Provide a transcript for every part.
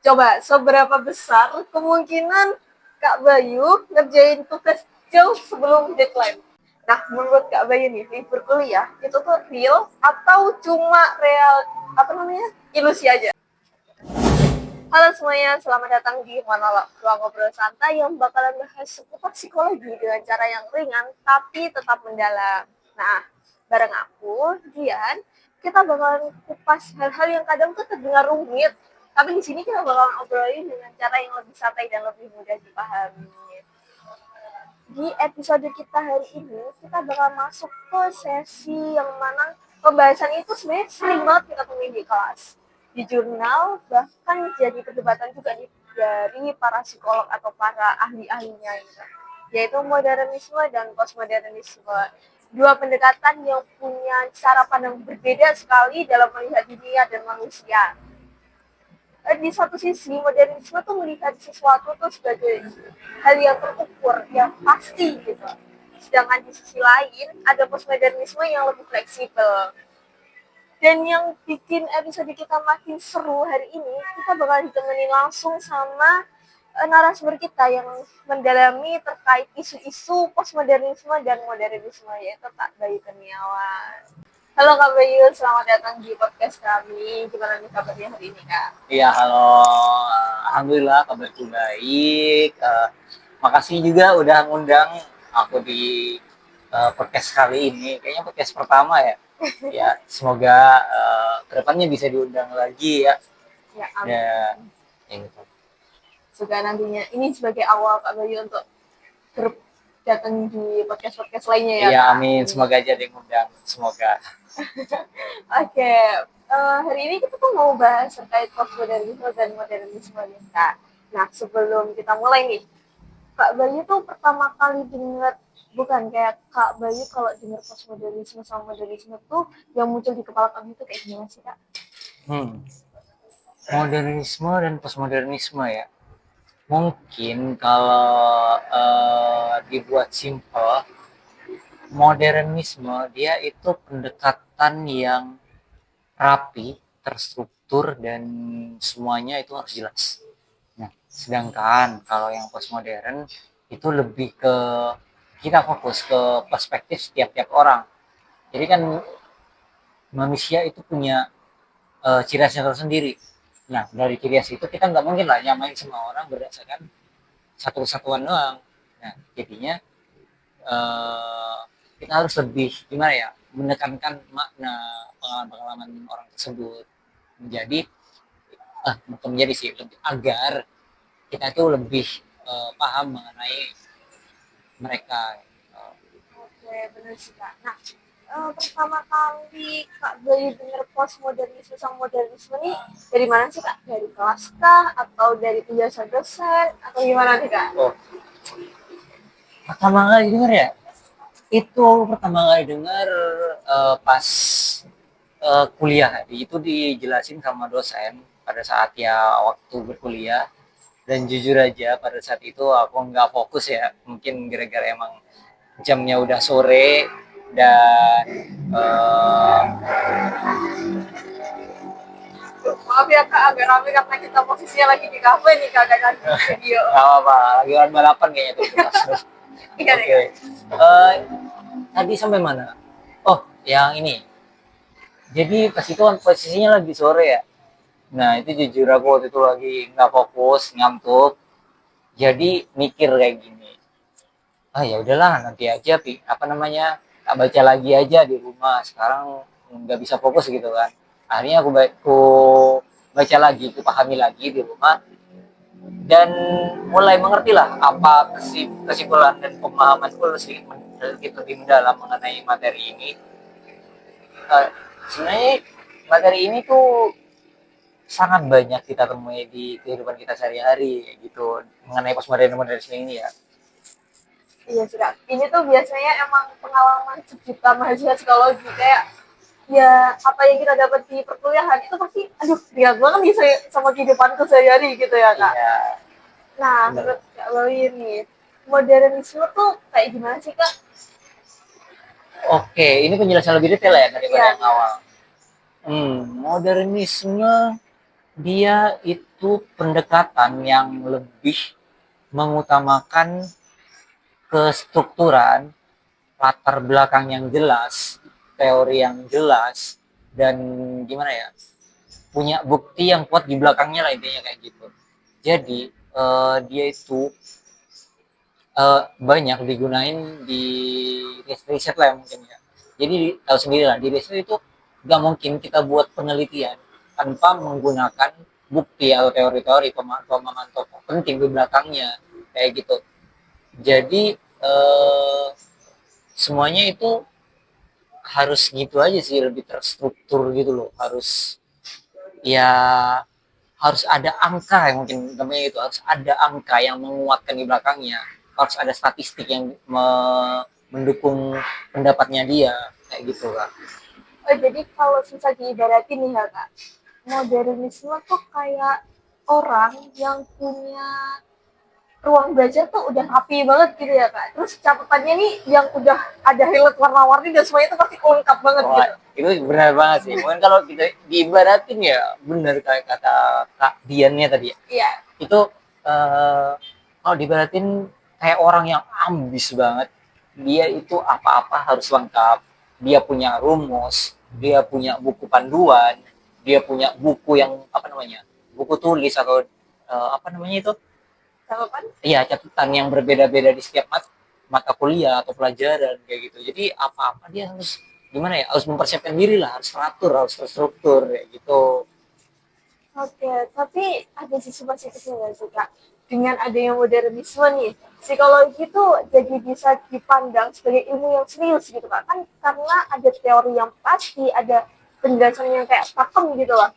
Coba, seberapa besar kemungkinan Kak Bayu ngerjain tugas jauh sebelum deadline? Nah, menurut Kak Bayu nih, libur kuliah itu tuh real atau cuma real, apa namanya, ilusi aja? Halo semuanya, selamat datang di Monolog, ruang ngobrol santai yang bakalan bahas seputar psikologi dengan cara yang ringan tapi tetap mendalam. Nah, bareng aku, Dian, kita bakalan kupas hal-hal yang kadang tuh terdengar rumit, tapi di sini kita bakalan obrolin dengan cara yang lebih santai dan lebih mudah dipahami. Di episode kita hari ini, kita bakal masuk ke sesi yang mana pembahasan itu sebenarnya sering banget kita temuin di kelas, di jurnal, bahkan jadi perdebatan juga dari para psikolog atau para ahli-ahlinya gitu. Yaitu modernisme dan postmodernisme. Dua pendekatan yang punya cara pandang berbeda sekali dalam melihat dunia dan manusia. Di satu sisi modernisme tuh melihat sesuatu tuh sebagai hal yang terukur, yang pasti gitu. Sedangkan di sisi lain ada postmodernisme yang lebih fleksibel. Dan yang bikin episode kita makin seru hari ini, kita bakal ditemani langsung sama narasumber kita yang mendalami terkait isu-isu postmodernisme dan modernisme, yaitu Kak Bayu Kurniawan. Halo Kak Bayu, selamat datang di podcast kami. Gimana nih kabarnya hari ini Kak? Iya, halo. Alhamdulillah kabarku baik. Makasih juga udah ngundang aku di podcast kali ini. Kayaknya podcast pertama ya. Ya, semoga kedepannya bisa diundang lagi ya. Ya, Ya, amin. ya gitu. Semoga nantinya ini sebagai awal Kak Bayu untuk datang di podcast-podcast lainnya ya Iya, Kak. amin. Semoga aja diundang. Semoga. Oke, hari ini kita tuh mau bahas terkait postmodernisme dan modernisme nih Kak. Nah, sebelum kita mulai nih, Kak Bayu tuh pertama kali dengar, bukan kayak Kak Bayu kalau dengar postmodernisme sama modernisme tuh yang muncul di kepala kami itu kayak gimana sih Kak? Hmm. Modernisme dan postmodernisme ya. Mungkin kalau dibuat simpel, modernisme dia itu pendekatan yang rapi, terstruktur, dan semuanya itu harus jelas. Nah, sedangkan kalau yang postmodern itu lebih ke kita fokus ke perspektif setiap-tiap orang. Jadi kan manusia itu punya ciri khasnya tersendiri. Nah, dari ciri khas itu kita nggak mungkin lah nyamain semua orang berdasarkan satu kesatuan doang. Nah, jadinya uh, kita harus lebih gimana ya menekankan makna pengalaman-pengalaman orang tersebut menjadi bukan menjadi sih lebih agar kita tuh lebih paham mengenai mereka. Oke, benar sih Kak. Nah, pertama kali Kak Bayu dengar postmodernisme sama modernisme nih dari mana sih Kak? Dari kelas kah? Atau dari penjelasan dosen? Atau gimana nih Kak? Oh, pertama kali dengar ya itu pertama kali dengar pas kuliah itu dijelasin sama dosen pada saat ya waktu berkuliah. Dan jujur aja pada saat itu aku nggak fokus ya, mungkin gara-gara emang jamnya udah sore dan Maaf ya Kak, agak rame karena kita posisinya lagi di kafe nih Kak, agak di video. nggak apa-apa, lagi balapan kayaknya tuh. Iya Oke, nih Kak. tadi sampai mana? Oh, yang ini. Jadi pas itu kan posisinya lagi sore ya. Nah itu jujur aku waktu itu lagi nggak fokus, ngantuk. Jadi mikir kayak gini. Ah ya udahlah nanti aja apa namanya tak baca lagi aja di rumah. Sekarang nggak bisa fokus gitu kan. Akhirnya aku baca lagi, aku pahami lagi di rumah dan mulai mengerti lah apa kesimpulan dan pemahamanku sedikit lebih mendalam mengenai materi ini. Sebenarnya materi ini tuh sangat banyak kita temui di kehidupan kita sehari-hari gitu mengenai postmodernisme ini ya. Iya sih Kak. Ini tuh biasanya emang pengalaman sejuta mahasiswa psikologi kayak ya apa yang kita dapat di perkuliahan itu pasti aduh lihat banget nih saya sama kehidupanku sehari-hari gitu ya Kak. Iya, Nah, benar. menurut Kak Bawi nih, modernisme tuh kayak gimana sih Kak? Oke, ini penjelasan lebih detail ya daripada Iya, yang awal. Modernisme Dia itu pendekatan yang lebih mengutamakan kestrukturan, latar belakang yang jelas, teori yang jelas, dan gimana ya, punya bukti yang kuat di belakangnya lah, intinya kayak gitu. Jadi dia itu banyak digunain di riset lah mungkin ya. Jadi tahu sendiri lah, di riset itu nggak mungkin kita buat penelitian tanpa menggunakan bukti atau teori-teori pemahaman tokoh penting di belakangnya kayak gitu. Jadi semuanya itu harus gitu aja sih, lebih terstruktur gitu loh, harus ya, harus ada angka yang mungkin namanya itu, harus ada angka yang menguatkan di belakangnya, harus ada statistik yang mendukung pendapatnya dia kayak gitu kak. Oh, jadi kalau susah diibaratin nih ya kak, modernisme tuh kayak orang yang punya ruang belajar tuh udah rapi banget gitu ya kak. Terus catatannya nih yang udah ada highlight warna-warni dan semuanya itu pasti lengkap banget Wah, gitu. itu benar banget sih, mungkin kalau kita diibaratin ya benar kayak kata kak Diannya tadi ya, Iya. itu kalau diibaratin kayak orang yang ambis banget, dia itu apa-apa harus lengkap, dia punya rumus, dia punya buku panduan, dia punya buku yang apa namanya, buku tulis atau apa namanya itu, Sama kan? iya catatan yang berbeda-beda di setiap mata kuliah atau pelajaran kayak gitu. Jadi apa-apa dia harus gimana ya, harus mempersiapkan diri lah, harus teratur, harus terstruktur kayak gitu. Oke, tapi ada sisi positifnya nggak sih kak? Dengan adanya modernisme nih, psikologi itu jadi bisa dipandang sebagai ilmu yang serius gitu kak. Kan karena ada teori yang pasti, ada penjelasan yang kayak pakem gitu lah.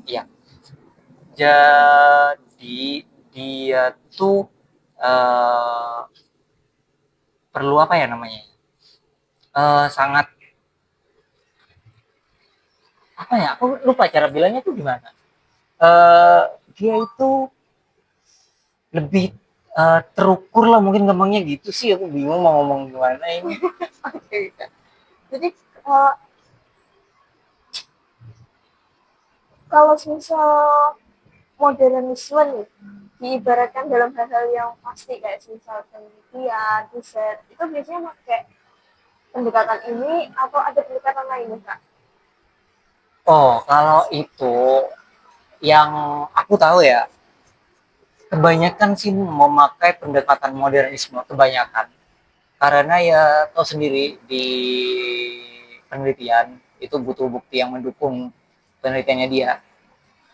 Ya. Jadi dia tuh eh, perlu apa ya namanya? Sangat apa ya? Aku lupa cara bilangnya tuh gimana. Eh, Dia itu lebih terukur lah, mungkin gampangnya gitu sih. Aku bingung mau ngomong gimana ini. Oke, kak. Jadi uh, kalau misal modernisme nih diibaratkan dalam hal-hal yang pasti kayak misal penelitian, riset, itu biasanya pakai pendekatan ini atau ada pendekatan lain nih kak? Oh, kalau itu yang aku tahu ya, kebanyakan sih memakai pendekatan modernisme, kebanyakan. Karena ya tahu sendiri di penelitian itu butuh bukti yang mendukung penelitiannya dia.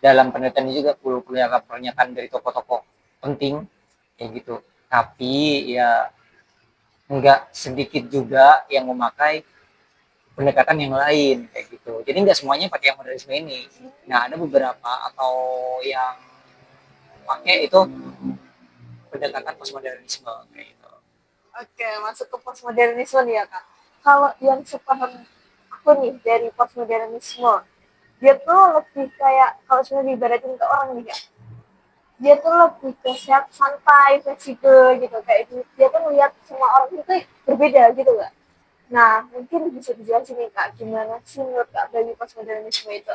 Dalam penelitian juga perlu pernyataan dari tokoh-tokoh penting kayak gitu. Tapi ya nggak sedikit juga yang memakai pendekatan yang lain kayak gitu. Jadi nggak semuanya pakai yang modernisme ini. Nah ada beberapa atau yang pakai itu pendekatan postmodernisme kayak gitu. Oke, masuk ke postmodernisme nih ya kak. Kalau yang sepaham aku nih dari postmodernisme, dia tuh lebih kayak kalau sudah diibaratin ke orang nih kak, dia tuh lebih ke sehat, santai, fleksibel gitu kayak itu. Dia tuh melihat semua orang itu berbeda gitu kak. Nah, mungkin bisa dijelasin nih kak, gimana sih menurut kak bagi postmodernisme itu?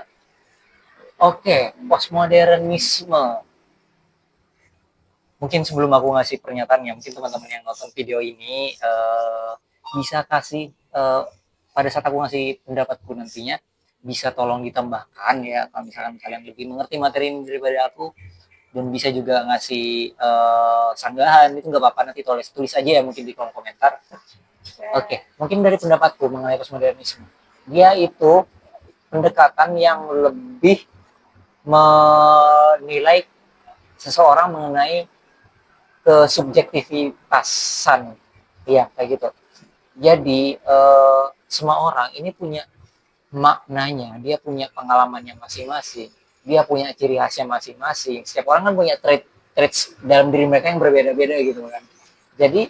Oke, postmodernisme. Mungkin sebelum aku ngasih pernyataannya, mungkin teman-teman yang nonton video ini bisa kasih pada saat aku ngasih pendapatku nantinya, bisa tolong ditambahkan ya kalau misalkan kalian lebih mengerti materi ini daripada aku, dan bisa juga ngasih sanggahan, itu nggak apa-apa, nanti tulis aja ya mungkin di kolom komentar. Oke, mungkin dari pendapatku mengenai postmodernisme, dia itu pendekatan yang lebih menilai seseorang mengenai kesubjektivitasan, ya kayak gitu. Jadi semua orang ini punya maknanya, dia punya pengalamannya masing-masing, dia punya ciri khasnya masing-masing. Setiap orang kan punya traits dalam diri mereka yang berbeda-beda gitu kan. Jadi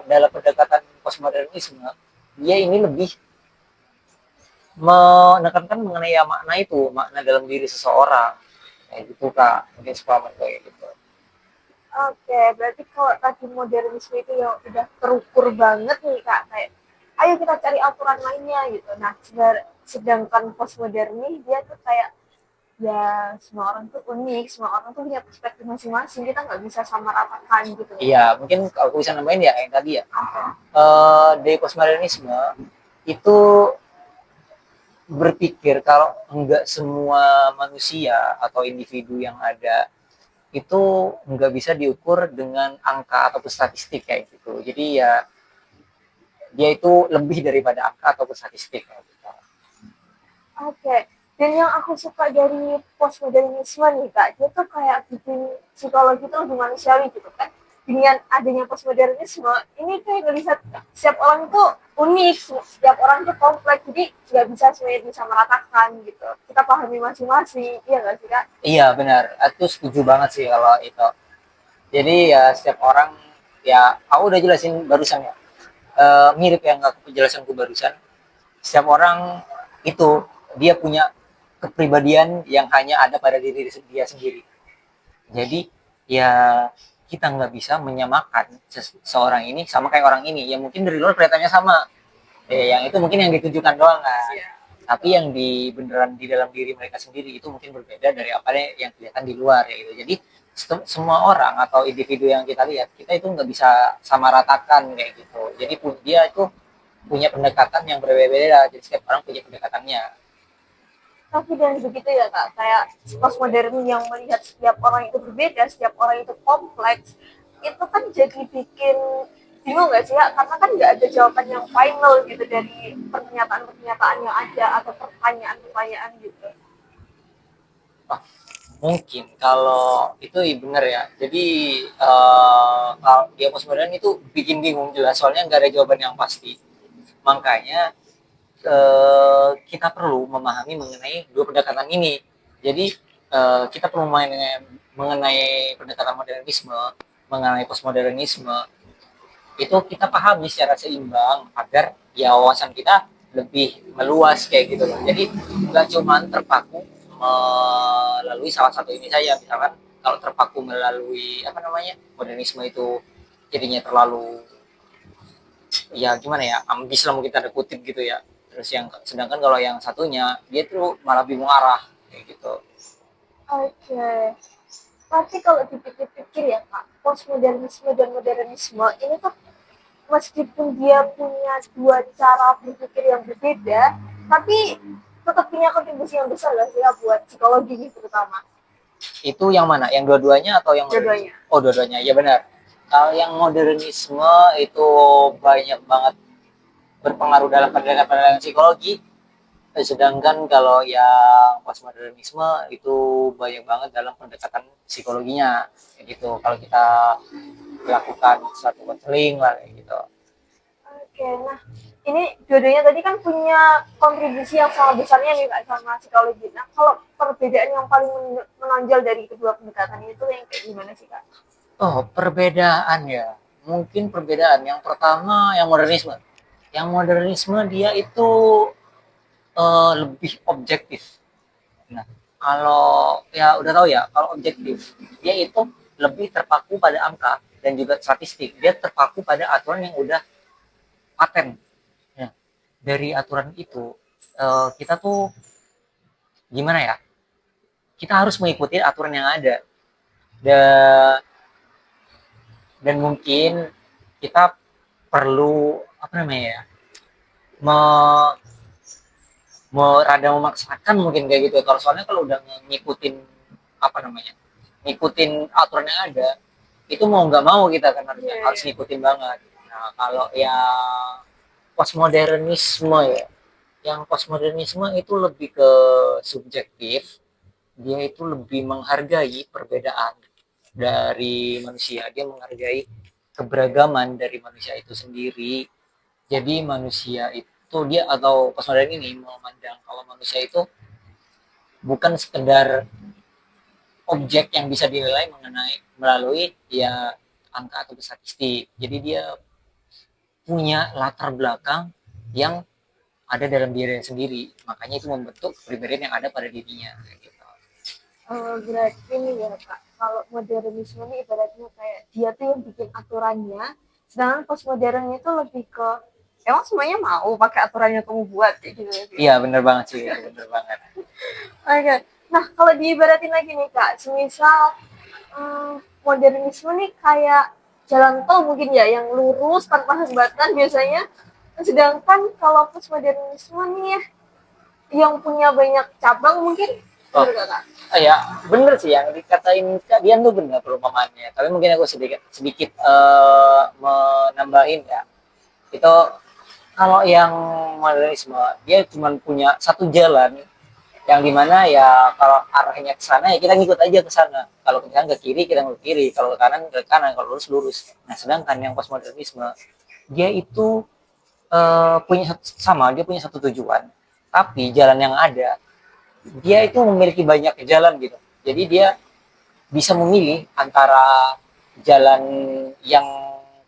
dalam pendekatan postmodernisme, dia ini lebih menekankan mengenai ya makna itu, makna dalam diri seseorang kayak gitu kak, mungkin sepaman kayak gitu. Oke, berarti kalau tadi modernisme itu yang udah terukur banget nih kak, kayak ayo kita cari aturan lainnya gitu. Nah, sedangkan postmodern nih dia tuh kayak ya semua orang tuh unik, semua orang tuh punya perspektif masing-masing, kita nggak bisa sama ratakan gitu. Iya, mungkin kalau aku bisa nambahin ya yang tadi ya. Oke. Dari postmodernisme itu berpikir kalau enggak semua manusia atau individu yang ada itu nggak bisa diukur dengan angka ataupun statistik kayak gitu. Jadi ya dia itu lebih daripada angka ataupun statistik kayak gitu. Oke. Dan yang aku suka dari postmodernisme nih Kak, dia tuh kayak bikin psikologi tuh lebih manusiawi gitu kan. Dengan adanya postmodernisme, ini kayak ngelihat setiap orang itu unik, setiap orang itu kompleks, jadi nggak bisa semuanya disamaratakan gitu. Kita pahami masing-masing, iya nggak sih Kak? Iya benar, aku setuju banget sih kalau itu. Jadi ya setiap orang ya aku udah jelasin barusan ya. Mirip yang aku penjelasanku barusan. Setiap orang itu dia punya kepribadian yang hanya ada pada diri dia sendiri. Jadi ya kita nggak bisa menyamakan seorang ini sama kayak orang ini. Ya mungkin dari luar kelihatannya sama. Yang itu mungkin yang ditujukan doang kan. Iya. Tapi yang di beneran di dalam diri mereka sendiri itu mungkin berbeda dari apa yang kelihatan di luar ya gitu. Jadi semua orang atau individu yang kita lihat kita itu nggak bisa sama ratakan kayak gitu. Jadi dia itu punya pendekatan yang berbeda-beda. Jadi setiap orang punya pendekatannya. Tapi dan begitu ya Kak, kayak postmodern yang melihat setiap orang itu berbeda, setiap orang itu kompleks, itu kan jadi bikin bingung nggak sih ya? Karena kan nggak ada jawaban yang final gitu dari pernyataan-pernyataan yang ada atau pertanyaan-pertanyaan gitu. Oh, mungkin kalau itu benar ya. Jadi kalau dia postmodern itu bikin bingung jelas soalnya nggak ada jawaban yang pasti. Makanya kita perlu memahami mengenai dua pendekatan ini. Jadi kita perlu mengenai pendekatan modernisme, mengenai postmodernisme itu kita pahami secara seimbang agar ya wawasan kita lebih meluas kayak gitu loh. Jadi nggak cuma terpaku melalui salah satu ini saja. Misalkan kalau terpaku melalui apa namanya modernisme itu jadinya terlalu ya gimana ya ambis lah mungkin tanda kutip gitu ya. Terus yang sedangkan kalau yang satunya dia tuh malah bingung arah kayak gitu. Oke. Tapi kalau dipikir-pikir ya Kak, postmodernisme dan modernisme ini tuh meskipun dia punya dua cara berpikir yang berbeda, tapi tetap punya kontribusi yang besar lah sih ya buat psikologi ini terutama. Itu yang mana? Yang dua-duanya atau yang Dua-duanya. Oh, dua-duanya. Ya benar. Kalau yang modernisme itu banyak banget berpengaruh dalam pendekatan psikologi. Sedangkan kalau yang postmodernisme itu banyak banget dalam pendekatan psikologinya. Kayak gitu. Kalau kita lakukan suatu konseling lah kayak gitu. Oke, nah ini dua-duanya tadi kan punya kontribusi yang sangat besarnya nih Kak sama psikologi. Nah kalau perbedaan yang paling menonjol dari kedua pendekatan itu yang kayak gimana sih Kak? Oh, perbedaan ya. Mungkin perbedaan. Yang pertama yang modernisme. Yang modernisme dia itu lebih objektif. Nah, kalau ya udah tahu ya, kalau objektif dia itu lebih terpaku pada angka dan juga statistik. Dia terpaku pada aturan yang udah paten. Nah, dari aturan itu kita tuh gimana ya? Kita harus mengikuti aturan yang ada. Dan mungkin kita perlu apa namanya ya? Me, rada memaksakan mungkin kayak gitu. Kalau soalnya kalau udah ngikutin apa namanya? Ngikutin aturan yang ada, itu mau nggak mau kita kan harus ngikutin banget. Nah, kalau yang postmodernisme ya, yang postmodernisme itu lebih ke subjektif, dia itu lebih menghargai perbedaan dari manusia, dia menghargai keberagaman dari manusia itu sendiri. Jadi manusia itu dia atau postmodern ini memandang kalau manusia itu bukan sekedar objek yang bisa dinilai mengenai melalui ya angka atau statistik. Jadi dia punya latar belakang yang ada dalam dirinya sendiri. Makanya itu membentuk kepribadian yang ada pada dirinya. Gitu. Berarti nih ya Kak, kalau modernisme ini ibaratnya kayak dia tuh yang bikin aturannya, sedangkan postmodern itu lebih ke emang semuanya mau pakai aturan yang kamu buat kayak gitu. Iya bener banget sih, bener banget. Oke, Nah, kalau diibaratin lagi nih Kak, semisal modernisme nih kayak jalan tol mungkin ya, yang lurus tanpa hambatan biasanya. Sedangkan kalau postmodernisme nih ya, yang punya banyak cabang mungkin, Oh, bener gak Kak? ya bener sih yang dikatain Kak Dian tuh bener perumpamannya. Tapi mungkin aku sedikit sedikit menambahin ya. Itu kalau yang modernisme dia cuma punya satu jalan yang dimana ya kalau arahnya ke sana ya kita ngikut aja ke sana. Kalau ke kanan ke kiri kita ngikut kiri, kalau ke kanan, kalau lurus lurus. Nah sedangkan yang postmodernisme dia itu punya sama, dia punya satu tujuan, tapi jalan yang ada dia itu memiliki banyak jalan gitu. Jadi dia bisa memilih antara jalan yang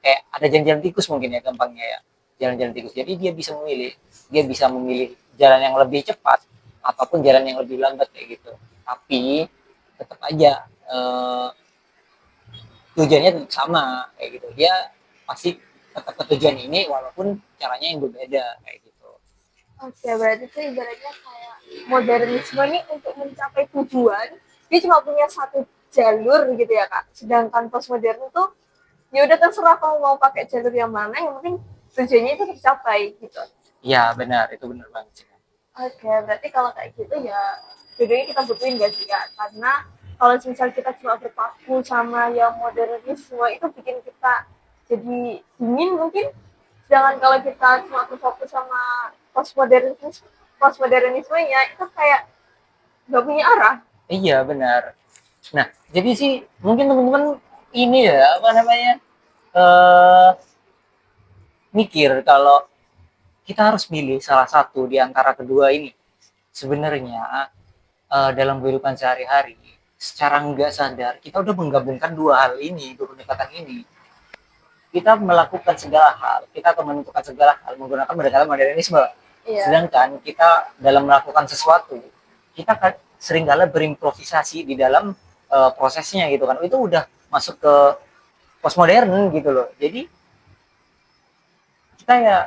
kayak ada jalan-jalan tikus mungkin ya gampangnya ya, jalan-jalan tikus. Jadi dia bisa memilih jalan yang lebih cepat ataupun jalan yang lebih lambat kayak gitu. Tapi tetap aja tujuannya tetap sama kayak gitu. Dia pasti tetap ke tujuan ini walaupun caranya yang berbeda kayak gitu. Oke, berarti itu ibaratnya kayak modernisme ini untuk mencapai tujuan, dia cuma punya satu jalur gitu ya Kak. Sedangkan postmodern itu ya udah terserah kamu mau pakai jalur yang mana, yang penting tujuannya itu tercapai gitu. Iya benar, itu benar banget sih. Oke, berarti kalau kayak gitu ya bedanya kita butuhin gak sih Kak? Karena kalau misal kita cuma berpaku sama yang modernisme itu bikin kita jadi dingin mungkin. Sedangkan kalau kita cuma berfokus sama postmodernismenya itu kayak gak punya arah. Iya benar. Nah, jadi sih mungkin teman-teman ini ya apa namanya eh mikir kalau kita harus milih salah satu di antara kedua ini. Sebenarnya dalam kehidupan sehari-hari secara nggak sadar kita udah menggabungkan dua hal ini, dua pendekatan ini. Kita melakukan segala hal, kita akan menentukan segala hal menggunakan pendekatan modernisme. Iya. Sedangkan kita dalam melakukan sesuatu, kita kan seringkali berimprovisasi di dalam prosesnya gitu kan. Itu udah masuk ke postmodern gitu loh. Jadi kita ya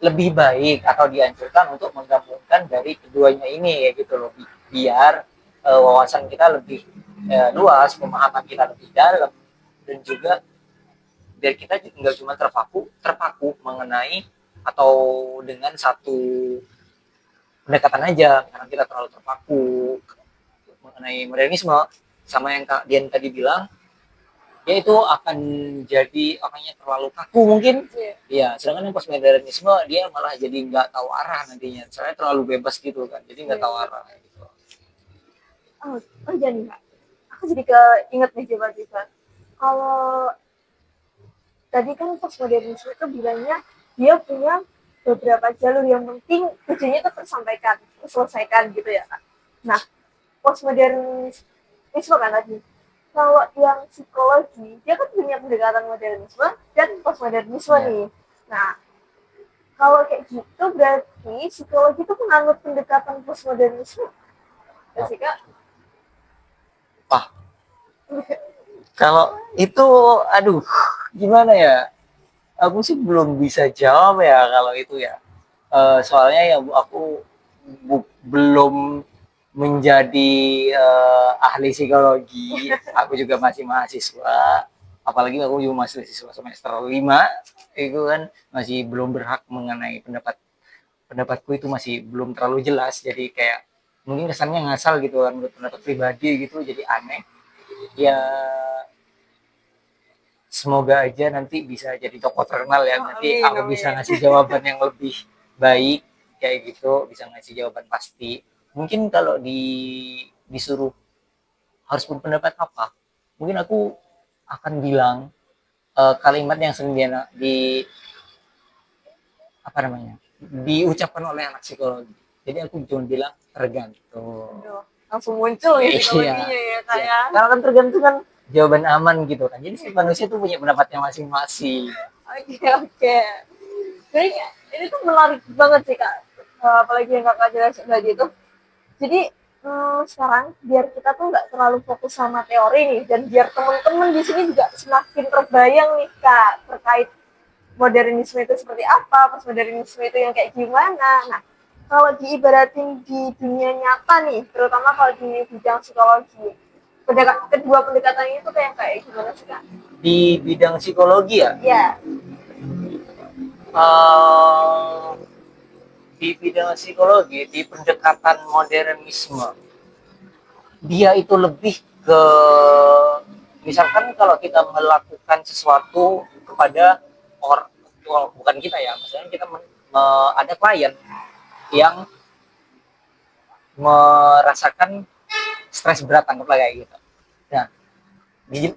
lebih baik atau dianjurkan untuk menggabungkan dari keduanya ini ya gitu loh, biar wawasan kita lebih luas, pemahaman kita lebih dalam, dan juga biar kita nggak cuma terpaku mengenai atau dengan satu pendekatan aja, karena kita terlalu terpaku mengenai modernisme sama yang Kak Dian tadi bilang, ya itu akan jadi orangnya terlalu kaku mungkin. Iya, sedangkan yang postmodernisme dia malah jadi nggak tahu arah nantinya, soalnya terlalu bebas gitu kan, jadi nggak tahu arah gitu. Oh jadi Kak, aku jadi keinget nih tiba-tiba. Kalau tadi kan postmodernisme itu bilangnya dia punya beberapa jalur yang penting tujuannya itu terselesaikan gitu ya Kak. Nah, postmodernisme kan tadi. Kalau yang psikologi, dia kan punya pendekatan modernisme dan postmodernisme nih. Nah, kalau kayak gitu berarti psikologi itu menganut pendekatan postmodernisme. Ya sih Kak? Wah, kalau itu aduh gimana ya? Aku sih belum bisa jawab ya kalau itu ya. Soalnya ya aku belum menjadi ahli psikologi. Aku juga masih mahasiswa. Apalagi aku juga masih mahasiswa semester 5, itu kan masih belum berhak mengenai pendapatku, itu masih belum terlalu jelas. Jadi kayak mungkin kesannya ngasal gitu kan, menurut pendapat pribadi gitu, jadi aneh. Ya semoga aja nanti bisa jadi tokoh terkenal ya, nanti aku bisa ngasih jawaban yang lebih baik kayak gitu, bisa ngasih jawaban pasti. Mungkin kalau disuruh harus berpendapat apa, mungkin aku akan bilang kalimat yang sering di apa namanya diucapkan oleh anak psikologi. Jadi aku cuma bilang tergantung. Langsung muncul ya psikologinya ya kayak. Ya. Karena kan tergantung kan jawaban aman gitu kan. Jadi setiap manusia tuh punya pendapatnya masing-masing. Oke. Jadi ini tuh menarik banget sih Kak. Apalagi yang Kakak jelasin tadi itu. Jadi sekarang biar kita tuh nggak terlalu fokus sama teori nih, dan biar teman-teman di sini juga semakin terbayang nih Kak terkait modernisme itu seperti apa, postmodernisme itu yang kayak gimana. Nah, Kalau diibaratin di dunia nyata nih, terutama kalau di bidang psikologi, kedua pendekatan itu kayak gimana sih kak? Di bidang psikologi ya, Ya, eh, di bidang psikologi, di pendekatan modernisme, dia itu lebih ke, misalkan kalau kita melakukan sesuatu kepada orang, bukan kita ya, maksudnya kita ada klien yang merasakan stres berat, anggaplah kayak gitu. Nah,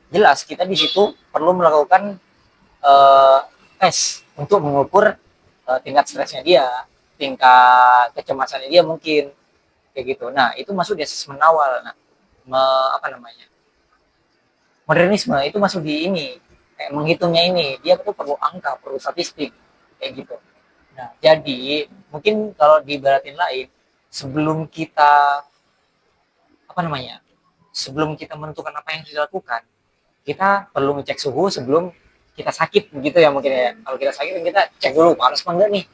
jelas kita di situ perlu melakukan uh, tes untuk mengukur tingkat stresnya dia, tingkat kecemasannya dia mungkin kayak gitu. Nah, itu masuk di asesmen awal. Nah, apa namanya? Modernisme itu masuk di ini, kayak menghitungnya ini, dia tuh perlu angka, perlu statistik kayak gitu. Nah, jadi mungkin kalau diibaratin lain, sebelum kita apa namanya? Sebelum kita menentukan apa yang harus dilakukan, kita perlu ngecek suhu sebelum kita sakit begitu ya mungkin ya. Kalau kita sakit kita cek dulu panas apa enggak nih.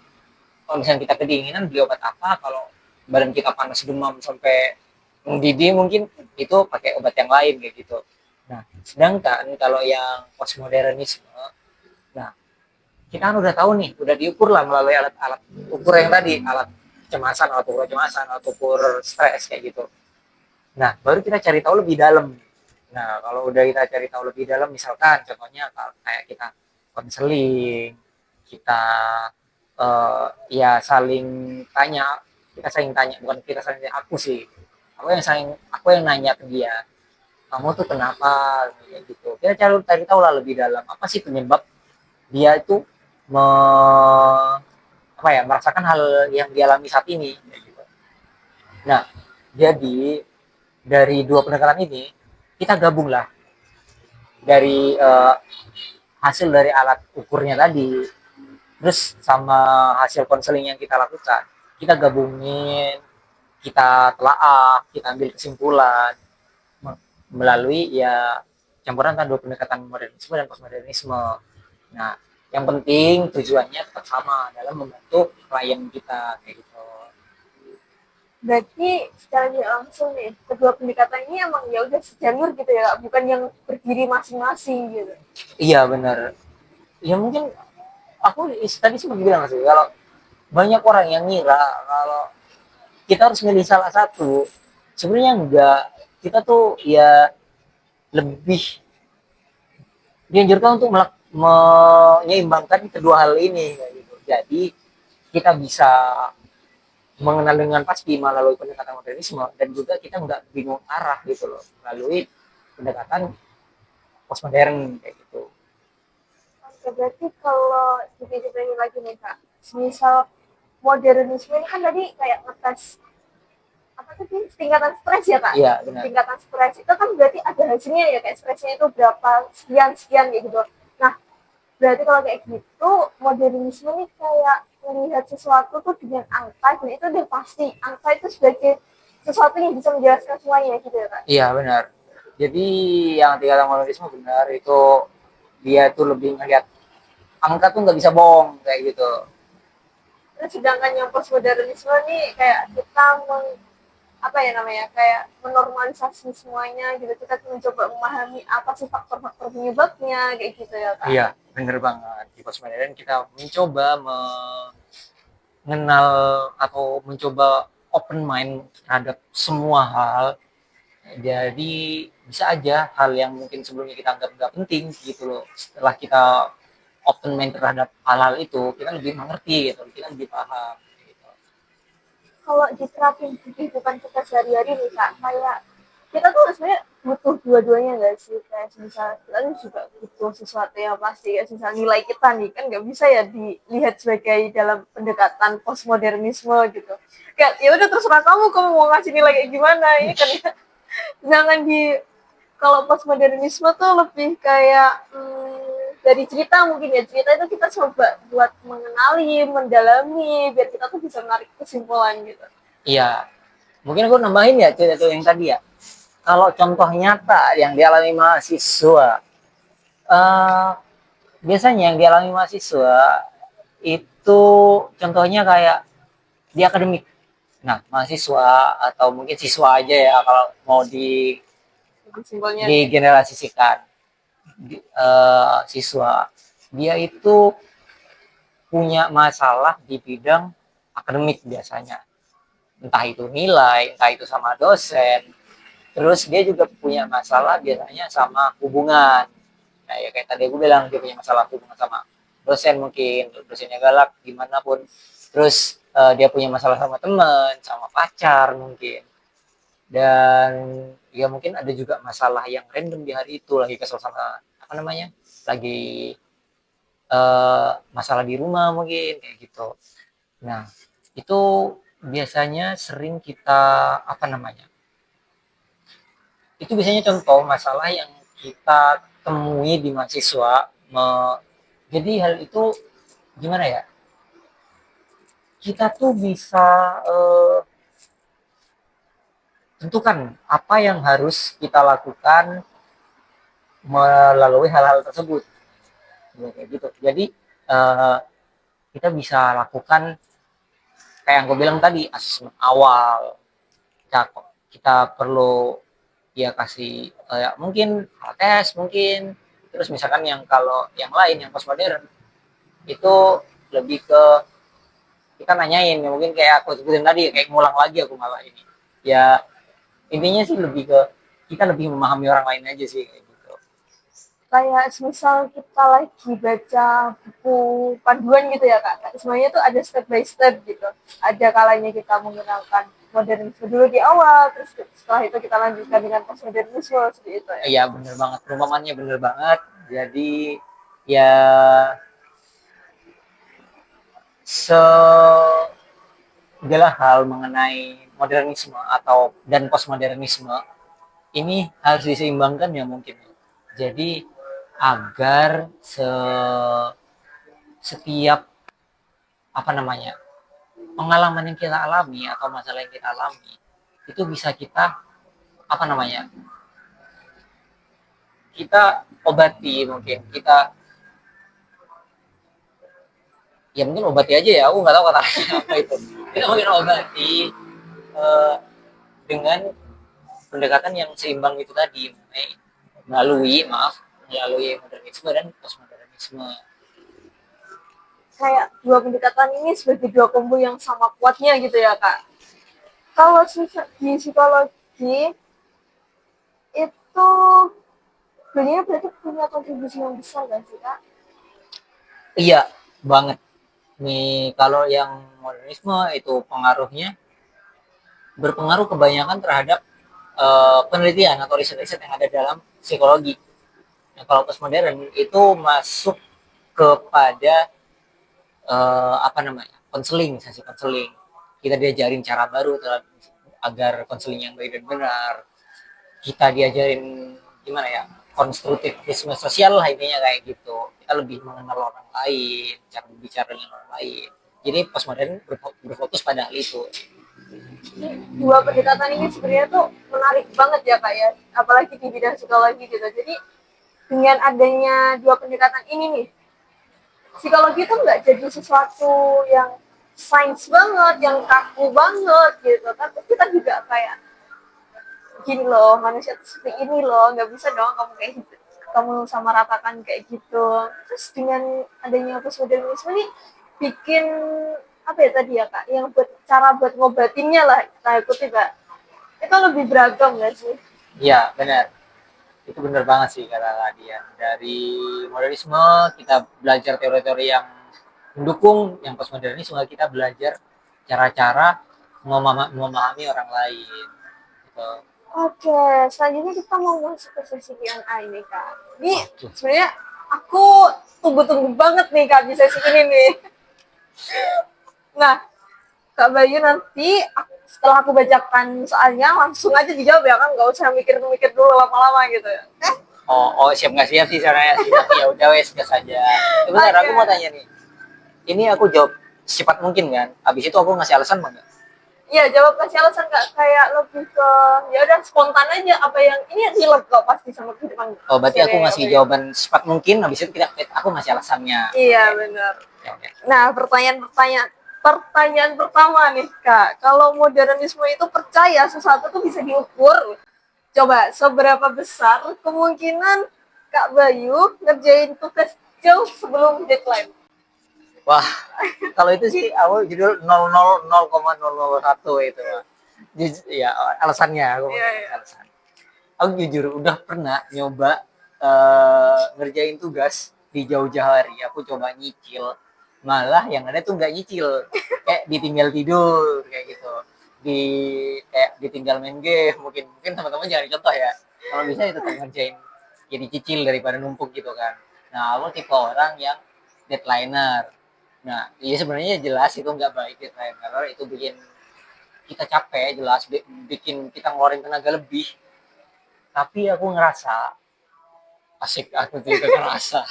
Kalau misalnya kita kedinginan beli obat apa, kalau badan kita panas demam sampai mendidih mungkin itu pakai obat yang lain kayak gitu. Nah, sedangkan kalau yang postmodernisme, nah kita kan udah tahu nih, udah diukur lah melalui alat-alat ukur yang tadi, alat kecemasan, alat ukur stres kayak gitu. Nah, baru kita cari tahu lebih dalam. Nah, kalau udah kita cari tahu lebih dalam, misalkan contohnya kayak kita konseling, kita ya saling tanya, kita saling tanya, bukan kita saling tanya, aku sih, aku yang nanya ke dia, kamu tuh kenapa, kayak gitu. Kita cari tahu lah lebih dalam, apa sih penyebab dia itu me, apa ya, merasakan hal yang dialami saat ini, kayak gitu. Nah, jadi dari dua pendekatan ini kita gabung lah dari hasil dari alat ukurnya tadi, terus sama hasil konseling yang kita lakukan, kita gabungin, kita telaah, kita ambil kesimpulan melalui ya campuran kan dua pendekatan modernisme dan postmodernisme. Nah, yang penting tujuannya tetap sama dalam membantu klien kita kayak gitu. berarti secara tidak langsung nih, kedua pendekatan ini emang ya udah sejalur gitu ya, Kak? Bukan yang berdiri masing-masing gitu. Iya benar. Ya mungkin aku tadi sempat bilang sih, kalau banyak orang yang ngira kalau kita harus milih salah satu, sebenarnya enggak. Kita tuh ya lebih dianjurkan untuk menyeimbangkan kedua hal ini kayak gitu. Jadi kita bisa mengenal dengan pasti melalui pendekatan modernisme, dan juga kita nggak bingung arah gitu loh melalui pendekatan postmodern kayak gitu. Oke, berarti kalau dipikir lagi nih kak, misal modernisme ini kan tadi kayak ngetes apa tadi tingkatan stres ya kak? Iya benar. Tingkatan stres itu kan berarti ada hasilnya ya, kayak stresnya itu berapa sekian sekian kayak gitu. Nah, berarti kalau kayak gitu modernisme ini kayak melihat sesuatu tuh dengan angka, dan itu udah pasti angka itu sebagai sesuatu yang bisa menjelaskan semuanya gitu ya kak. Iya benar. Jadi yang dikatakan modernisme benar, itu dia tuh lebih ngelihat angka tuh nggak bisa bohong kayak gitu. Terus sedangkan yang postmodernisme nih kayak kita apa ya namanya, kayak menormalisasi semuanya gitu, kita mencoba memahami apa sih faktor-faktor penyebabnya kayak gitu ya kak. Iya benar banget. Di postmodern kita mencoba mengenal atau mencoba open mind terhadap semua hal. Jadi bisa aja hal yang mungkin sebelumnya kita anggap nggak penting gitu loh, setelah kita open mind terhadap hal-hal itu, kita lebih mengerti gitu, kita lebih paham gitu. Kalau diterapin di kehidupan kita sehari-hari nih kak, kayak kita tuh sebenarnya butuh dua-duanya nggak sih, kayak misal kita tuh juga butuh sesuatu yang pasti ya, misal nilai kita nih kan nggak bisa ya dilihat sebagai dalam pendekatan postmodernisme gitu, kayak ya udah terserah kamu mau ngasih nilai kayak gimana ini kan ya. Sedangkan di kalau postmodernisme tuh lebih kayak dari cerita, mungkin ya cerita itu kita coba buat mengenali, mendalami biar kita tuh bisa menarik kesimpulan gitu. Iya, mungkin aku nambahin ya cerita yang tadi ya, kalau contoh nyata yang dialami mahasiswa, eh, biasanya yang dialami mahasiswa itu contohnya kayak di akademik. Nah, mahasiswa atau mungkin siswa aja ya kalau mau Simpelnya nih. digeneralisasikan. Siswa dia itu punya masalah di bidang akademik biasanya, entah itu nilai, entah itu sama dosen. Terus dia juga punya masalah biasanya sama hubungan. Nah, ya kayak tadi gue bilang dia punya masalah hubungan sama dosen, mungkin dosennya galak gimana pun. Terus dia punya masalah sama teman, sama pacar mungkin. Dan ya mungkin ada juga masalah yang random di hari itu, lagi kesel sama apa namanya? Lagi masalah di rumah mungkin kayak gitu. Nah, itu biasanya sering kita apa namanya? Itu biasanya contoh masalah yang kita temui di mahasiswa. Jadi hal itu gimana ya? Kita tuh bisa tentukan apa yang harus kita lakukan melalui hal-hal tersebut. Ya, kayak gitu. Jadi kita bisa lakukan kayak yang gue bilang tadi, asesmen awal. Kita perlu ya kasih ya, mungkin tes mungkin. Terus misalkan yang kalau yang lain yang postmodern itu lebih ke kita nanyain ya, mungkin kayak aku sebutin tadi kayak ngulang lagi aku malah ini ya, intinya sih lebih ke kita lebih memahami orang lain aja sih kayak gitu. Kayak misal kita lagi baca buku panduan gitu ya kak, semuanya tuh ada step by step gitu. Ada kalanya kita menggunakan modernisme dulu di awal, terus setelah itu kita lanjutkan dengan postmodernisme seperti itu ya. Iya bener banget, perumpamannya bener banget. Jadi ya segala hal mengenai modernisme atau dan postmodernisme ini harus diseimbangkan ya mungkin. Jadi agar setiap apa namanya pengalaman yang kita alami atau masalah yang kita alami itu bisa kita apa namanya kita obati, mungkin kita ya mungkin obati aja ya, aku nggak tahu katanya apa itu, kita mungkin obati eh, dengan pendekatan yang seimbang itu tadi, melalui modernisme dan postmodernisme. Kayak dua pendekatan ini sebagai dua kombo yang sama kuatnya gitu ya kak. Kalau di psikologi itu dunia berarti punya kontribusi yang besar kan sih kak? Iya banget nih, kalau yang modernisme itu pengaruhnya berpengaruh kebanyakan terhadap penelitian atau riset-riset yang ada dalam psikologi. Nah, kalau postmodern itu masuk kepada apa namanya konseling, sesi konseling. Kita diajarin cara baru agar konseling yang baik dan benar. Kita diajarin gimana ya konstruktivisme sosial lah, intinya kayak gitu. Kita lebih mengenal orang lain, cara berbicara dengan orang lain. Jadi postmodern berfokus pada hal itu. Dua pendekatan ini sebenarnya tuh menarik banget ya kak ya, apalagi di bidang psikologi gitu. Jadi dengan adanya dua pendekatan ini nih, psikologi tuh nggak jadi sesuatu yang sains banget, yang kaku banget gitu. Tapi kita juga kayak gini loh, manusia tuh seperti ini loh, nggak bisa dong kamu kayak gitu, kamu sama ratakan kayak gitu. Terus dengan adanya postmodernisme nih bikin apa ya tadi ya kak, yang buat cara buat ngobatinnya lah kita ikuti kak, itu lebih beragam gak sih? Iya benar, itu benar banget sih kata Kadian. Dari modernisme kita belajar teori-teori yang mendukung, yang postmodernisme kita belajar cara-cara memahami orang lain gitu. Oke, selanjutnya kita mau masuk ke sesi Q&A ini kak. Ini Oke. sebenarnya aku tunggu-tunggu banget nih kak di sesi ini nih. Nah, Kak Bayu nanti setelah aku bacakan soalnya langsung aja dijawab ya kan, nggak usah mikir-mikir dulu lama-lama gitu ya. Oh, siap nggak siap sih caranya sih, tapi ya udah wes gas aja. Sebentar, aku mau tanya nih. Ini aku jawab secepat mungkin kan? Habis itu aku ngasih alasan enggak? Iya, jawab kasih alasan nggak, kayak lebih ke ya udah spontan aja apa yang ini relate kok pasti sama kehidupan. Oh, berarti aku ngasih jawaban secepat mungkin, habis itu aku ngasih alasannya. Iya, benar. Oke. Nah, pertanyaan-pertanyaan Pertanyaan pertama nih Kak, kalau modernisme itu percaya sesuatu tuh bisa diukur. Coba, seberapa besar kemungkinan Kak Bayu ngerjain tugas jauh sebelum deadline? Wah, kalau itu sih aku judul 0,001 itu. Ya, alasannya aku Iya, mungkin iya. alasan. Aku jujur udah pernah nyoba ngerjain tugas di jauh-jauh hari. Aku coba nyicil, malah yang ada tuh nggak nyicil, kayak ditinggal tidur kayak gitu, di kayak ditinggal main game. Mungkin teman-teman jangan contoh ya. Kalau bisa itu tetap ngerjain, jadi cicil daripada numpuk gitu kan. Nah, aku tipe orang yang deadlineer. Nah, iya sebenarnya jelas itu nggak baik deadlineer, karena itu bikin kita capek, jelas bikin kita ngeluarin tenaga lebih. Tapi aku ngerasa asik, aku tuh itu ngerasa.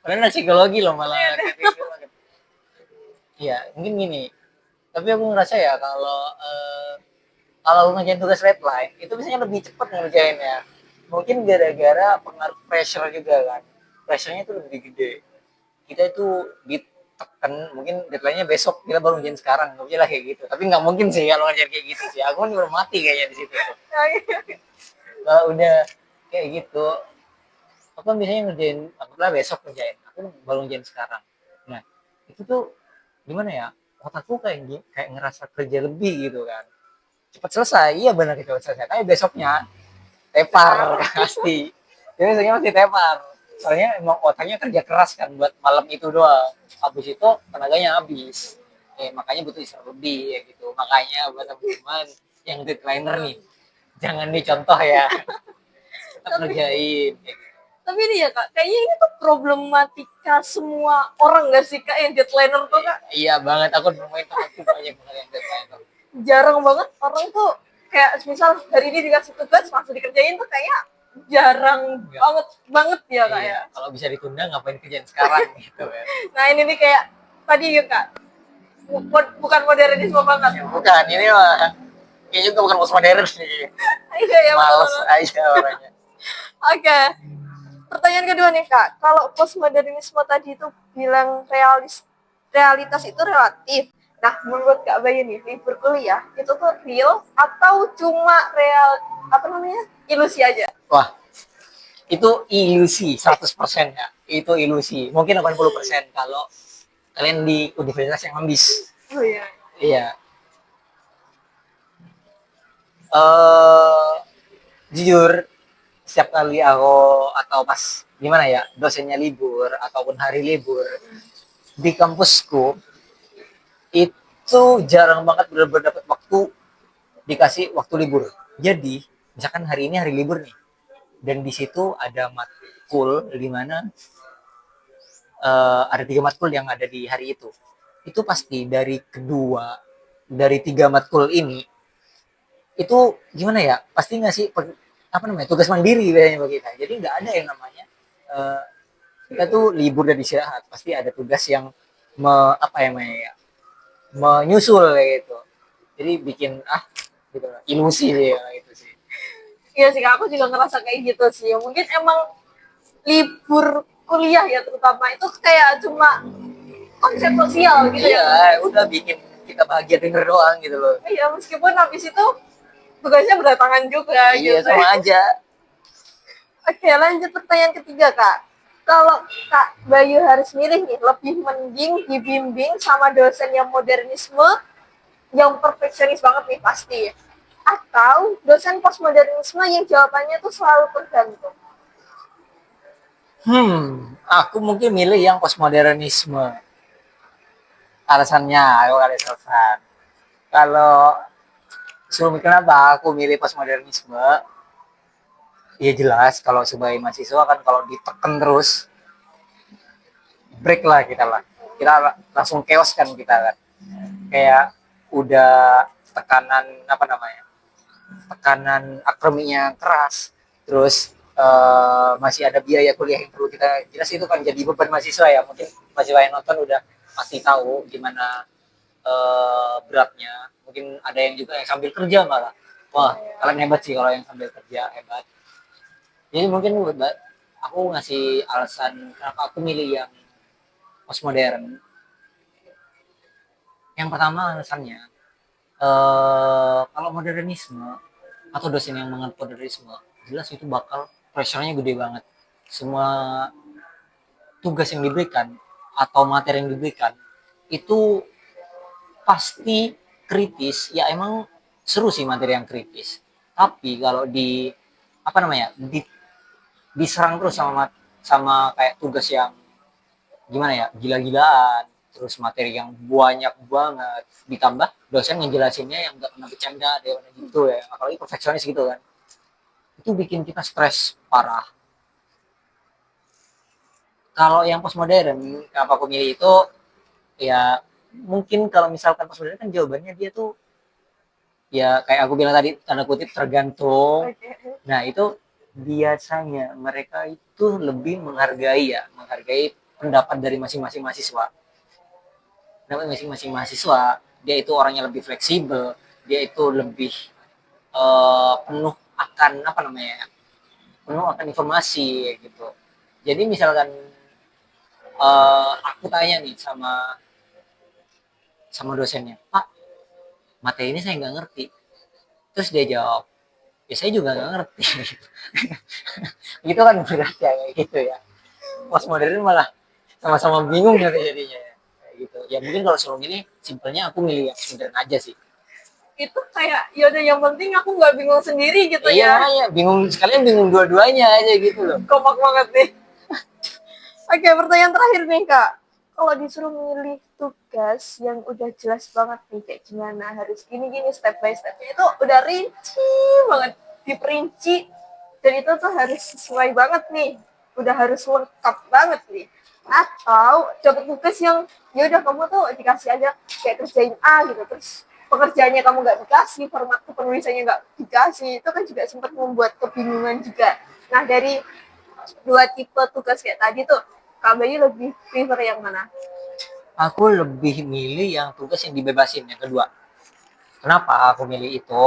Padahal psikologi loh malah kayak gitu. Iya, mungkin gini. Tapi aku ngerasa ya kalau ngerjain tugas redline itu biasanya lebih cepat ngerjainnya. Mungkin gara-gara pengaruh pressure juga kan. Pressure-nya itu lebih gede. Kita itu ditekan, mungkin deadline-nya besok, kita baru ngerjain sekarang. Nggak bisa lah kayak gitu. Tapi nggak mungkin sih kalau ngerjain kayak gitu sih. Aku kan baru mati kayaknya di situ tuh. Kalau udah kayak gitu, aku kan biasanya ngerjain, aku lah besok ngerjain, aku baru ngerjain sekarang. Nah, itu tuh gimana ya, otakku kayak ngerasa kerja lebih gitu kan, cepat selesai. Iya benar, cepat selesai, tapi besoknya tepar pasti. Jadi biasanya masih tepar, soalnya emang otaknya kerja keras kan buat malam itu doang. Habis itu tenaganya habis, makanya butuh istirahat lebih ya gitu. Makanya buat teman-teman yang deadlineer nih, jangan dicontoh ya, tetap tapi ngerjain kayak gitu. tapi ini ya Kak, kayaknya ini tuh problematika semua orang nggak sih Kak yang deadlineer tuh Kak? Iya banget, aku nemuin temanku banyak banget yang deadlineer. Jarang banget orang tuh kayak misal hari ini dikasih tugas langsung dikerjain tuh kayak jarang Enggak. banget banget ya Kak Iya, ya. kalau bisa ditunda ngapain kerjaan sekarang gitu ya. Nah ini nih kayak tadi ya Kak, bukan modernisme banget. Ya, bukan, ini mah ini juga bukan postmodern sih. Iya ya Males betul. aja orangnya. Oke, pertanyaan kedua nih Kak, kalau postmodernisme tadi itu bilang realitas itu relatif. Nah, menurut Kak Bayu nih, libur kuliah itu tuh real atau cuma apa namanya, ilusi aja? Wah, itu ilusi 100% ya. Itu ilusi. Mungkin 80% kalau kalian di universitas yang ambis. Oh iya. Iya. Eh jujur, setiap kali aku atau pas gimana ya, dosennya libur ataupun hari libur di kampusku, itu jarang banget benar-benar dapat waktu, dikasih waktu libur. Jadi, misalkan hari ini hari libur nih, dan di situ ada matkul di mana ada 3 matkul yang ada di hari itu. Itu pasti dari 3 matkul ini, itu gimana ya? Pasti ngasih apa namanya, tugas mandiri biasanya bagi kita. Jadi nggak ada yang namanya uh, kita tuh libur dan istirahat. Pasti ada tugas yang apa ya, menyusul kayak gitu. Jadi bikin gitu, ilusi sih ya, itu sih. Iya sih Kak, aku juga ngerasa kayak gitu sih. Mungkin emang libur kuliah ya terutama itu kayak cuma konsep sosial gitu ya. Iya, udah bikin kita bahagia denger doang gitu loh. Iya, meskipun habis itu tugasnya berdatangan juga Iya, gitu. sama aja. Oke, lanjut pertanyaan ketiga, Kak. Kalau Kak Bayu harus milih nih, lebih mending dibimbing sama dosen yang modernisme, yang perfeksionis banget nih pasti. Atau dosen postmodernisme yang jawabannya tuh selalu tergantung. Aku mungkin milih yang postmodernisme. Alasannya, aku ada alasan. Kalau suruh kenapa aku milih postmodernisme, ya jelas kalau sebagai mahasiswa kan kalau ditekan terus, break lah kita lah. Kita langsung chaos kan kita kan. Kayak udah tekanan apa namanya? Tekanan akademinya keras, terus masih ada biaya kuliah yang perlu kita, jelas itu kan jadi beban mahasiswa ya. Mungkin mahasiswa yang nonton udah pasti tahu gimana beratnya. Mungkin ada yang juga yang sambil kerja malah. Wah, kalian hebat sih kalau yang sambil kerja, hebat. Jadi mungkin aku ngasih alasan kenapa aku milih yang postmodern. Yang pertama alasannya, kalau modernisme atau dosen yang menganut modernisme, jelas itu bakal pressure-nya gede banget. Semua tugas yang diberikan atau materi yang diberikan itu pasti kritis. Ya emang seru sih materi yang kritis. Tapi kalau di apa namanya diserang terus sama kayak tugas yang gimana ya gila-gilaan, terus materi yang banyak banget, ditambah dosen ngejelasinnya yang nggak pernah bercanda deh gitu ya, apalagi perfeksionis gitu kan, itu bikin kita stres parah. Kalau yang postmodern, kenapa aku milih itu, ya mungkin kalau misalkan postmodern kan jawabannya dia tuh ya kayak aku bilang tadi, tanda kutip tergantung. Oke. Nah itu biasanya mereka itu lebih menghargai pendapat dari masing-masing mahasiswa. Pendapat masing-masing mahasiswa, dia itu orangnya lebih fleksibel, dia itu lebih penuh akan apa namanya, penuh akan informasi gitu. Jadi misalkan aku tanya nih sama sama dosennya, Pak, materi ini saya nggak ngerti. Terus dia jawab, ya saya juga nggak ngerti. Gitu kan berat ya kayak gitu ya. Postmodern malah sama-sama bingung gitu jadinya ya. Kayak gitu. Ya mungkin kalau suruh milih, simpelnya aku milih yang modern aja sih. Itu kayak ya udah yang penting aku nggak bingung sendiri gitu Iya ya. makanya bingung sekalian, bingung dua-duanya aja gitu loh. Kompak banget nih. Oke, pertanyaan terakhir nih Kak. Kalau disuruh milih tugas yang udah jelas banget nih kayak gimana harus gini-gini step by stepnya itu udah rinci banget, diperinci, dan itu tuh harus sesuai banget nih, udah harus lengkap banget nih. Atau dapat tugas yang ya udah kamu tuh dikasih aja kayak kerjain A gitu, terus pekerjaannya kamu nggak dikasih, format penulisannya nggak dikasih, itu kan juga sempat membuat kebingungan juga. Nah dari dua tipe tugas kayak tadi tuh, Kak Bayu lebih prefer yang mana? Aku lebih milih yang tugas yang dibebasin, yang kedua. Kenapa aku milih itu?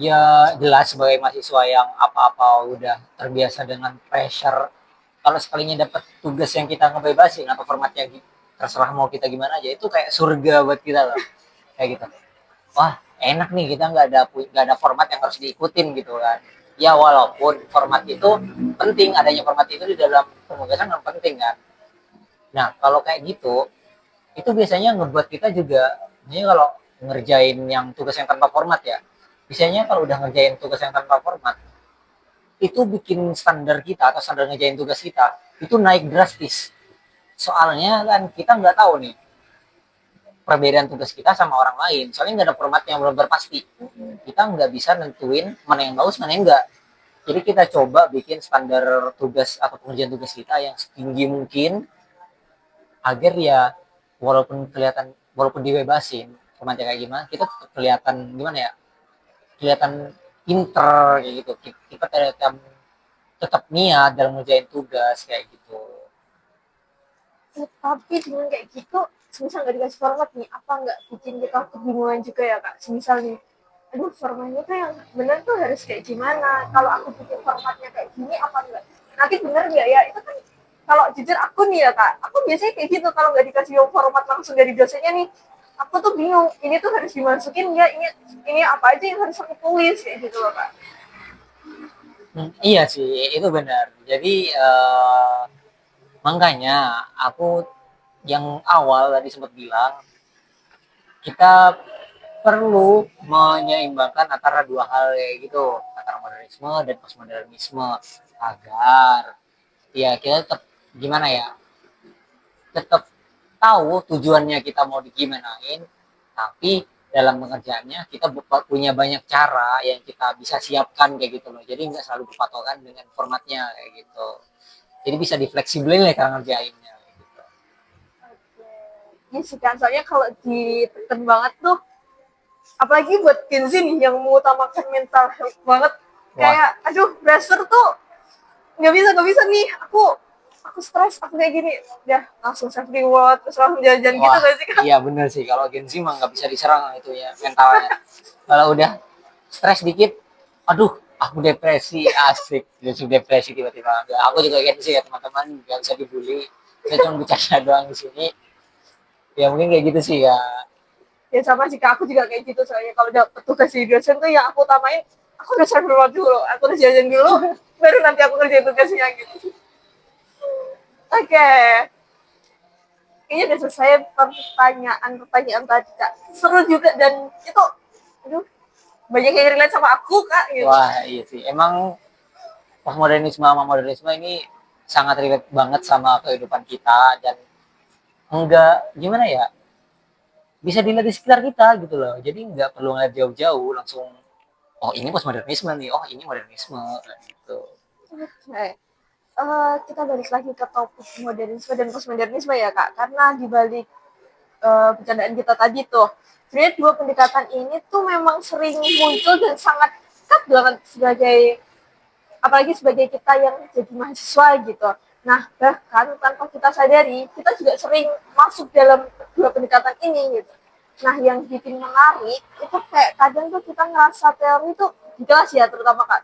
Ya jelas sebagai mahasiswa yang apa-apa udah terbiasa dengan pressure. Kalau sekalinya dapat tugas yang kita ngebebasin atau formatnya terserah mau kita gimana aja, itu kayak surga buat kita loh. Kayak gitu. Wah enak nih, kita nggak ada format yang harus diikutin gitu kan. Ya walaupun format itu penting, adanya format itu di dalam penugasan kan penting kan. Nah kalau kayak gitu, itu biasanya ngebuat kita juga, ini kalau ngerjain yang tugas yang tanpa format ya, biasanya kalau udah ngerjain tugas yang tanpa format, itu bikin standar kita atau standar ngerjain tugas kita itu naik drastis. Soalnya kan kita nggak tahu nih perbedaan tugas kita sama orang lain, soalnya nggak ada format yang benar-benar pasti. Kita nggak bisa nentuin mana yang bagus mana yang enggak. Jadi kita coba bikin standar tugas atau pengerjaan tugas kita yang setinggi mungkin, agar ya walaupun dibebasin formatnya kayak gimana, kita tetap kelihatan gimana ya, kelihatan pinter kayak gitu, kita tetap niat dalam ngerjain tugas kayak gitu. Tapi dengan kayak gitu, semisal nggak dikasih format nih, apa nggak bikin kita kebingungan juga ya Kak? Semisal nih, aduh formatnya tuh yang bener tuh harus kayak gimana? Kalau aku bikin formatnya kayak gini, apa enggak? Nanti bener nggak ya? Itu kan kalau jujur aku nih ya Kak, aku biasanya kayak gitu kalau nggak dikasih format langsung dari dosennya nih, aku tuh bingung, ini tuh harus dimasukin nggak? Ini apa aja yang harus aku tulis kayak gitu loh Kak. Iya sih itu benar. Jadi makanya aku yang awal tadi sempat bilang, kita perlu menyeimbangkan antara dua hal kayak gitu, antara modernisme dan postmodernisme, agar ya kita tetap gimana ya, tetap tahu tujuannya kita mau digimanain, tapi dalam pengerjaannya kita punya banyak cara yang kita bisa siapkan kayak gitu loh. Jadi nggak selalu berpatokan dengan formatnya kayak gitu. Jadi bisa difleksibelin lah cara ngerjainnya kayak gitu. Iya sih kan, soalnya kalau diteken banget tuh, apalagi buat Gen Z nih yang mengutamakan mental health banget, Wah, kayak aduh pressure tuh nggak bisa nih, aku stres, aku kayak gini udah langsung self reward, terus langsung jalan-jalan gitu wah, gak sih Kak? iya bener sih. Kalau Gen Z mah nggak bisa diserang itu ya mentalnya. Kalau udah stres dikit, aduh, aku depresi, asik. Langsung depresi tiba-tiba. Ya, aku juga Gen Z ya teman-teman, nggak bisa dibully. Saya cuma bercanda doang di sini. Ya mungkin kayak gitu sih ya. Ya sama sih Kak, aku juga kayak gitu soalnya kalau dapet tugas di dosen tuh yang aku utamain, aku udah dulu dulu, aku udah jajan dulu, baru nanti aku kerjain tugasnya gitu. Oke, kayaknya udah selesai pertanyaan-pertanyaan tadi Kak. Seru juga dan itu, aduh, banyak yang relate sama aku Kak gitu. Wah, iya sih. Emang postmodernisme sama modernisme ini sangat relate banget sama kehidupan kita dan enggak gimana ya, bisa dilihat di sekitar kita gitu loh. Jadi nggak perlu ngeliat jauh-jauh, langsung oh ini postmodernisme nih, oh ini modernisme gitu. Oke. Kita balik lagi ke topik modernisme dan postmodernisme ya Kak, karena di balik bercandaan kita tadi tuh, sebenarnya dua pendekatan ini tuh memang sering muncul dan sangat dekat banget sebagai, apalagi sebagai kita yang jadi mahasiswa gitu. Nah, bahkan tanpa kita sadari, kita juga sering masuk dalam dua pendekatan ini gitu. Nah, yang bikin menarik itu kayak kadang tuh kita ngerasa teori tuh di kelas ya, terutama Kak.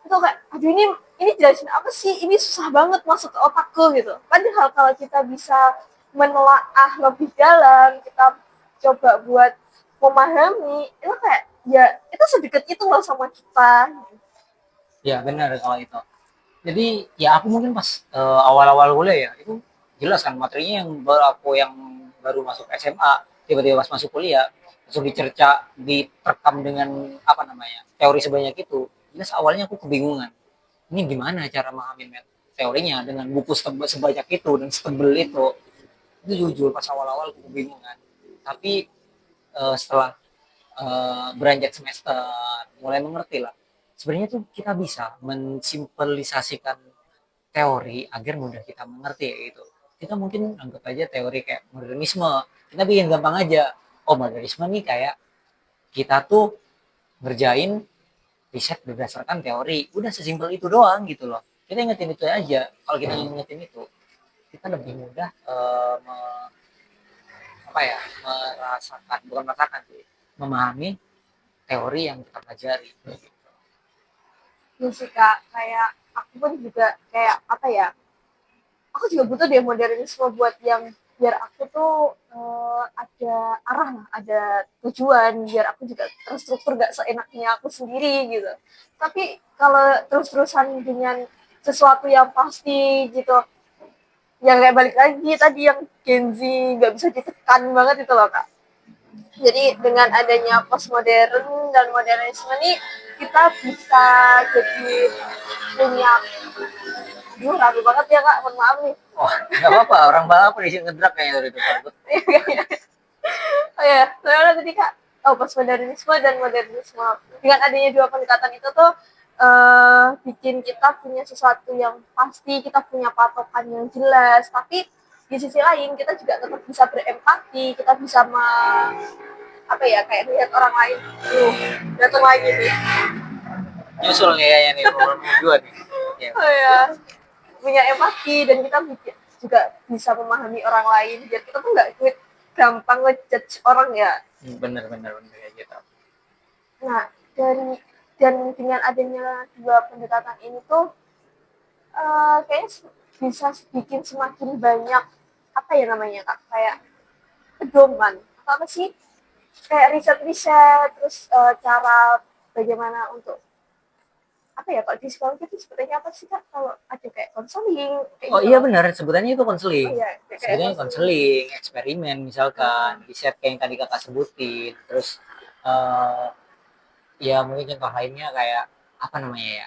Itu kayak, aduh ini jelasin apa sih? Ini susah banget masuk ke otakku gitu. Padahal kalau kita bisa menelaah lebih dalam, kita coba buat memahami, itu kayak ya itu sedekat itu loh sama kita. Ya benar kalau itu. Jadi ya aku mungkin pas awal-awal kuliah ya itu jelas kan materinya yang baru aku yang baru masuk SMA tiba-tiba pas masuk kuliah langsung dicerca diterekam dengan apa namanya teori sebanyak itu jelas awalnya aku kebingungan ini gimana cara memahami teorinya dengan buku sebanyak itu dan setebel itu jujur pas awal-awal aku kebingungan tapi setelah beranjak semester mulai mengerti lah sebenarnya tuh kita bisa mensimpelisasikan teori agar mudah kita mengerti gitu. Kita mungkin anggap aja teori kayak modernisme. Kita bikin gampang aja. Oh, modernisme nih kayak kita tuh ngerjain riset berdasarkan teori. Udah sesimpel itu doang gitu loh. Kita ingetin itu aja. Kalau kita ingetin itu, kita lebih mudah apa ya merasakan bukan merasakan sih memahami teori yang kita pelajari. Ya sih Kak, kayak aku pun juga kayak apa ya, aku juga butuh deh modernisme buat yang biar aku tuh ada arah lah, ada tujuan, biar aku juga terstruktur gak seenaknya aku sendiri gitu. Tapi kalau terus-terusan dengan sesuatu yang pasti gitu, yang kayak balik lagi tadi yang Gen Z gak bisa ditekan banget itu loh Kak. Jadi dengan adanya postmodern dan modernisme ini kita bisa jadi punya, duh ragu banget ya Kak, mohon maaf nih. Oh, nggak apa-apa. Orang balap di sini ngedrak kayaknya dari depan. Oh ya, soalnya tadi Kak, oh postmodernisme dan modernisme. Dengan adanya dua pendekatan itu tuh bikin kita punya sesuatu yang pasti, kita punya patokan yang jelas, tapi di sisi lain kita juga tetap bisa berempati, kita bisa apa ya, kayak lihat orang lain, datang lagi nih. Nyusul kayaknya nih nomor 2 nih. Ya. Oh ya, punya empati dan kita juga bisa memahami orang lain, biar kita tuh nggak gampang ngejudge orang ya. Bener kayak gitu. Nah, dan dengan adanya dua pendekatan ini tuh kayaknya bisa bikin semakin banyak apa ya namanya Kak, kayak pedoman apa sih, kayak riset-riset, terus cara bagaimana untuk apa ya, kalau di psikologi itu sepertinya apa sih Kak, kalau ada kayak konseling kayak Oh gitu iya loh. benar, sebutannya itu Oh konseling. iya, kayak Sebutannya konseling. konseling, eksperimen misalkan, riset kayak yang tadi kakak sebutin. Terus eh ya mungkin contoh lainnya kayak apa namanya ya,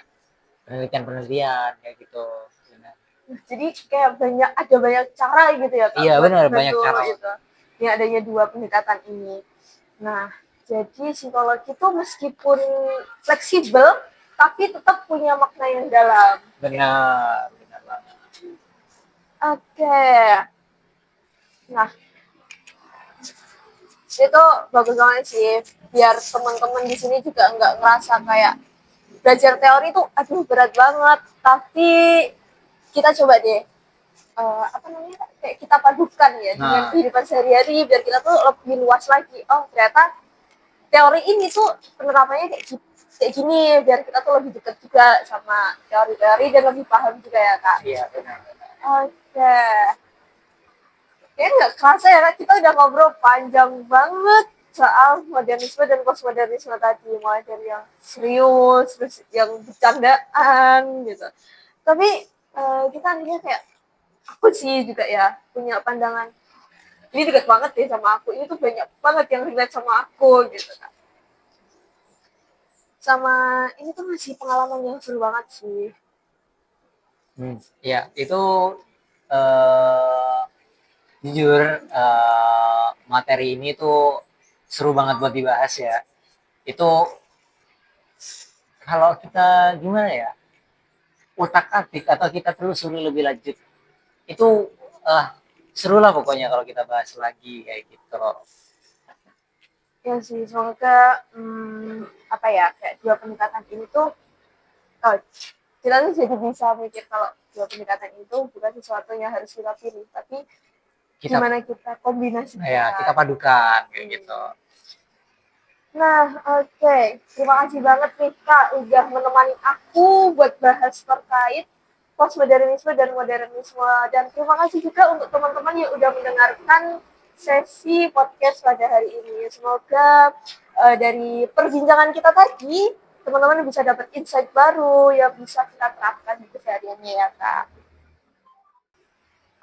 penelitian-penelitian kayak gitu. Benar. Jadi kayak ada banyak cara gitu ya Kak Iya buat benar, banyak bantu cara. itu. Ini adanya dua pendekatan ini. Nah, jadi psikologi itu meskipun fleksibel tapi tetap punya makna yang dalam. Benar banget. Oke. Nah, itu bagus banget sih. Biar teman-teman di sini juga nggak ngerasa kayak belajar teori itu aduh berat banget. Tapi kita coba deh apa namanya, kayak kita padukan ya dengan Nah, kehidupan sehari-hari biar kita tuh lebih luas lagi. Oh ternyata teori ini tuh penerapannya kayak gini, biar kita tuh lebih dekat juga sama teori-teori dan lebih paham juga ya Kak. iya benar. Oke, kayaknya nggak kerasa ya Kak, kita udah ngobrol panjang banget. soal modernisme dan postmodernisme tadi, mulai dari yang serius, terus yang bercandaan gitu. Tapi kita akhirnya kayak aku sih juga ya punya pandangan ini dekat banget deh sama aku, ini tuh banyak banget yang relate sama aku gitu kan. Sama ini tuh masih pengalaman yang seru banget sih. Ya, itu eh, jujur materi ini tuh seru banget buat dibahas ya. Itu kalau kita gimana ya, utak-atik atau kita telusuri lebih lanjut, itu eh, seru lah pokoknya kalau kita bahas lagi kayak gitu. Ya sih, semoga apa ya, kayak dua pendekatan ini tuh oh, kita tuh jadi bisa mikir kalau dua pendekatan itu bukan sesuatu yang harus kita pilih, tapi Kita gimana kita ya kita kombinasikan. padukan kayak gitu. Nah, oke. Terima kasih banget nih Kak udah menemani aku buat bahas terkait postmodernisme dan modernisme. Dan terima kasih juga untuk teman-teman yang udah mendengarkan sesi podcast pada hari ini. Semoga dari perbincangan kita tadi, teman-teman bisa dapat insight baru yang bisa kita terapkan di kesehariannya ya Kak.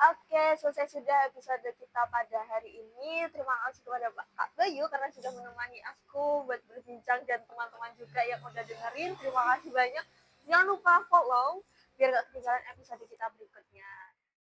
Oke, selesai sudah episode kita pada hari ini. Terima kasih kepada Kak Bayu karena sudah menemani aku buat berbincang dan teman-teman juga yang udah dengerin. Terima kasih banyak. Jangan lupa follow biar gak ketinggalan episode kita berikutnya.